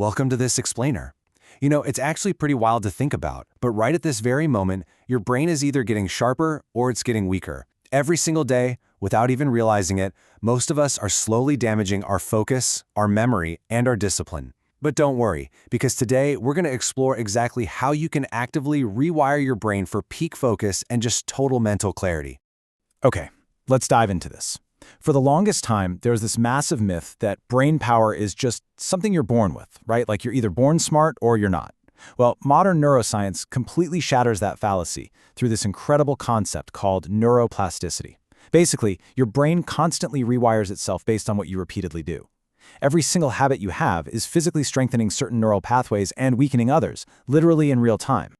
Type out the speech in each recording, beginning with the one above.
Welcome to this explainer. You know, it's actually pretty wild to think about, but right at this very moment, your brain is either getting sharper or it's getting weaker. Every single day, without even realizing it, most of us are slowly damaging our focus, our memory, and our discipline. But don't worry, because today we're going to explore exactly how you can actively rewire your brain for peak focus and just total mental clarity. Okay, let's dive into this. For the longest time, there's this massive myth that brain power is just something you're born with, right? Like you're either born smart or you're not. Well, modern neuroscience completely shatters that fallacy through this incredible concept called neuroplasticity. Basically, your brain constantly rewires itself based on what you repeatedly do. Every single habit you have is physically strengthening certain neural pathways and weakening others, literally in real time.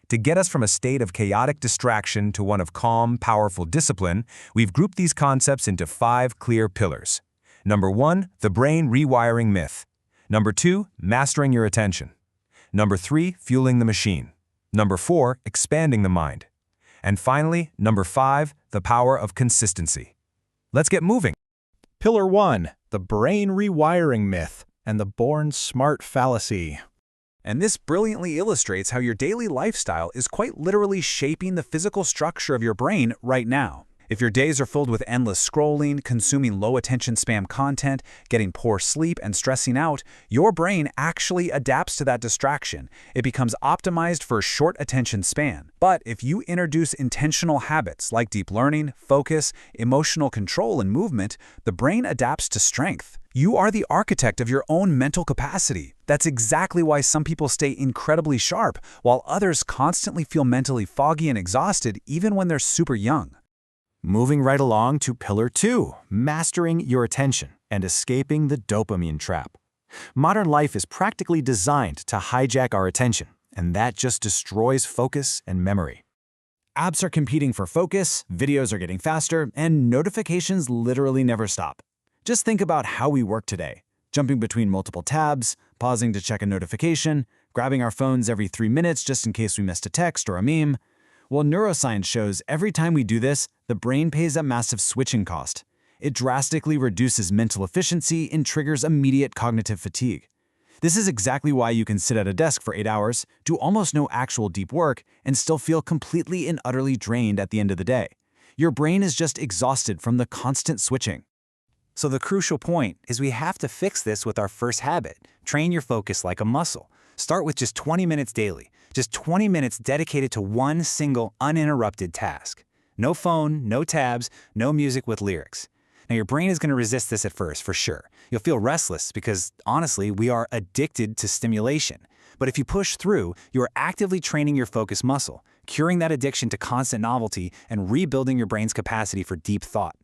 To get us from a state of chaotic distraction to one of calm, powerful discipline, we've grouped these concepts into 5 clear pillars. Number 1, the brain rewiring myth. Number 2, mastering your attention. Number 3, fueling the machine. Number 4, expanding the mind. And finally, number 5, the power of consistency. Let's get moving. Pillar 1, the brain rewiring myth and the born smart fallacy. And this brilliantly illustrates how your daily lifestyle is quite literally shaping the physical structure of your brain right now. If your days are filled with endless scrolling, consuming low attention span content, getting poor sleep, and stressing out, your brain actually adapts to that distraction. It becomes optimized for a short attention span. But if you introduce intentional habits like deep learning, focus, emotional control, and movement, the brain adapts to strength. You are the architect of your own mental capacity. That's exactly why some people stay incredibly sharp, while others constantly feel mentally foggy and exhausted even when they're super young. Moving right along to Pillar 2, mastering your attention and escaping the dopamine trap. Modern life is practically designed to hijack our attention, and that just destroys focus and memory. Apps are competing for focus, videos are getting faster, and notifications literally never stop. Just think about how we work today, jumping between multiple tabs, pausing to check a notification, grabbing our phones every 3 minutes just in case we missed a text or a meme. Well, neuroscience shows every time we do this, the brain pays a massive switching cost. It drastically reduces mental efficiency and triggers immediate cognitive fatigue. This is exactly why you can sit at a desk for 8 hours, do almost no actual deep work, and still feel completely and utterly drained at the end of the day. Your brain is just exhausted from the constant switching. So the crucial point is we have to fix this with our first habit. Train your focus like a muscle. Start with just 20 minutes daily. Just 20 minutes dedicated to one single uninterrupted task. No phone, no tabs, no music with lyrics. Now your brain is going to resist this at first, for sure. You'll feel restless because, honestly, we are addicted to stimulation. But if you push through, you are actively training your focus muscle, curing that addiction to constant novelty and rebuilding your brain's capacity for deep thought.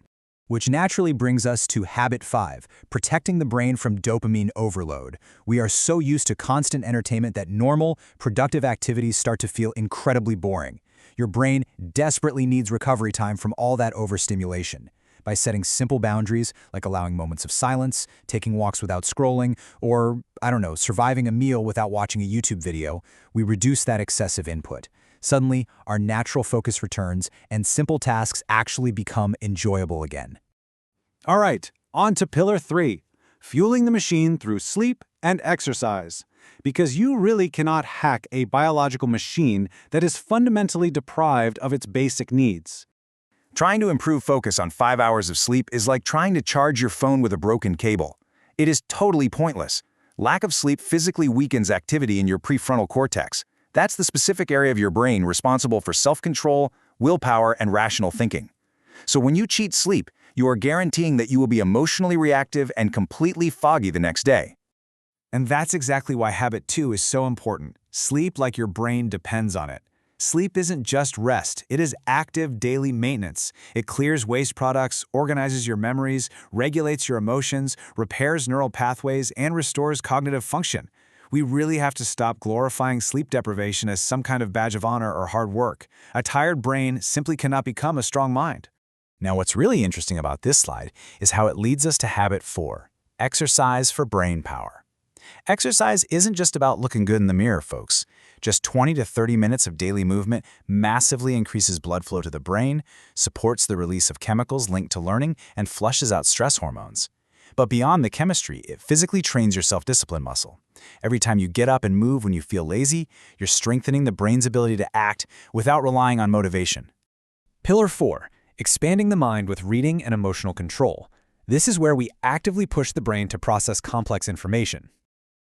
Which naturally brings us to habit 5, protecting the brain from dopamine overload. We are so used to constant entertainment that normal, productive activities start to feel incredibly boring. Your brain desperately needs recovery time from all that overstimulation. By setting simple boundaries, like allowing moments of silence, taking walks without scrolling, or, surviving a meal without watching a YouTube video, we reduce that excessive input. Suddenly, our natural focus returns, and simple tasks actually become enjoyable again. All right, on to Pillar 3, fueling the machine through sleep and exercise. Because you really cannot hack a biological machine that is fundamentally deprived of its basic needs. Trying to improve focus on 5 hours of sleep is like trying to charge your phone with a broken cable. It is totally pointless. Lack of sleep physically weakens activity in your prefrontal cortex. That's the specific area of your brain responsible for self-control, willpower, and rational thinking. So when you cheat sleep, you are guaranteeing that you will be emotionally reactive and completely foggy the next day. And that's exactly why habit 2 is so important. Sleep like your brain depends on it. Sleep isn't just rest, it is active daily maintenance. It clears waste products, organizes your memories, regulates your emotions, repairs neural pathways, and restores cognitive function. We really have to stop glorifying sleep deprivation as some kind of badge of honor or hard work. A tired brain simply cannot become a strong mind. Now, what's really interesting about this slide is how it leads us to habit 4, exercise for brain power. Exercise isn't just about looking good in the mirror, folks. Just 20 to 30 minutes of daily movement massively increases blood flow to the brain, supports the release of chemicals linked to learning, and flushes out stress hormones. But beyond the chemistry, it physically trains your self-discipline muscle. Every time you get up and move when you feel lazy, you're strengthening the brain's ability to act without relying on motivation. Pillar 4. Expanding the mind with reading and emotional control. This is where we actively push the brain to process complex information.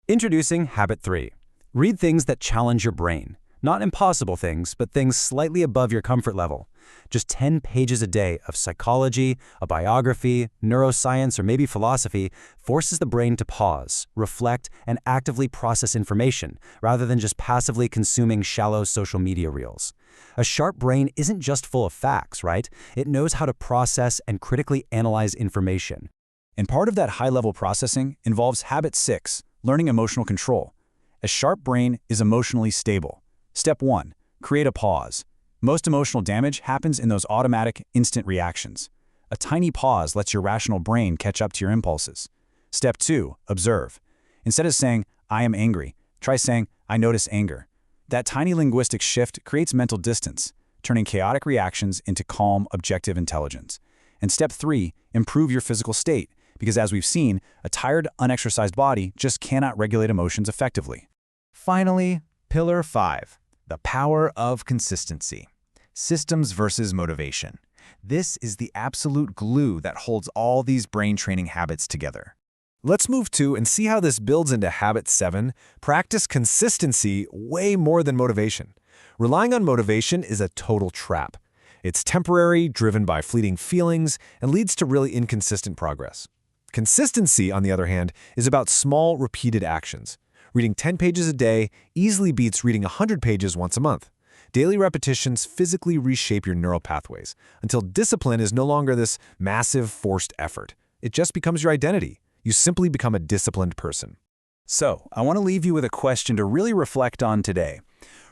Introducing Habit 3. Read things that challenge your brain. Not impossible things, but things slightly above your comfort level. Just 10 pages a day of psychology, a biography, neuroscience, or maybe philosophy forces the brain to pause, reflect, and actively process information, rather than just passively consuming shallow social media reels. A sharp brain isn't just full of facts, right? It knows how to process and critically analyze information. And part of that high-level processing involves Habit 6, learning emotional control. A sharp brain is emotionally stable. Step 1. Create a pause. Most emotional damage happens in those automatic, instant reactions. A tiny pause lets your rational brain catch up to your impulses. Step 2. Observe. Instead of saying, "I am angry," try saying, "I notice anger." That tiny linguistic shift creates mental distance, turning chaotic reactions into calm, objective intelligence. And step 3. Improve your physical state, because as we've seen, a tired, unexercised body just cannot regulate emotions effectively. Finally, Pillar 5. The power of consistency. Systems versus motivation. This is the absolute glue that holds all these brain training habits together. Let's move to and see how this builds into Habit 7. Practice consistency way more than motivation. Relying on motivation is a total trap. It's temporary, driven by fleeting feelings, and leads to really inconsistent progress. Consistency, on the other hand, is about small, repeated actions. Reading 10 pages a day easily beats reading 100 pages once a month. Daily repetitions physically reshape your neural pathways until discipline is no longer this massive, forced effort. It just becomes your identity. You simply become a disciplined person. So, I want to leave you with a question to really reflect on today.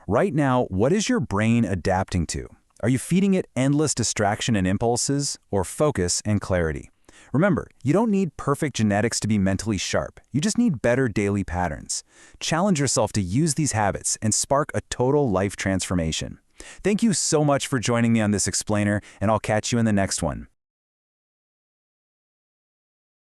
Right now, what is your brain adapting to? Are you feeding it endless distraction and impulses, or focus and clarity? Remember, you don't need perfect genetics to be mentally sharp. You just need better daily patterns. Challenge yourself to use these habits and spark a total life transformation. Thank you so much for joining me on this explainer, and I'll catch you in the next one.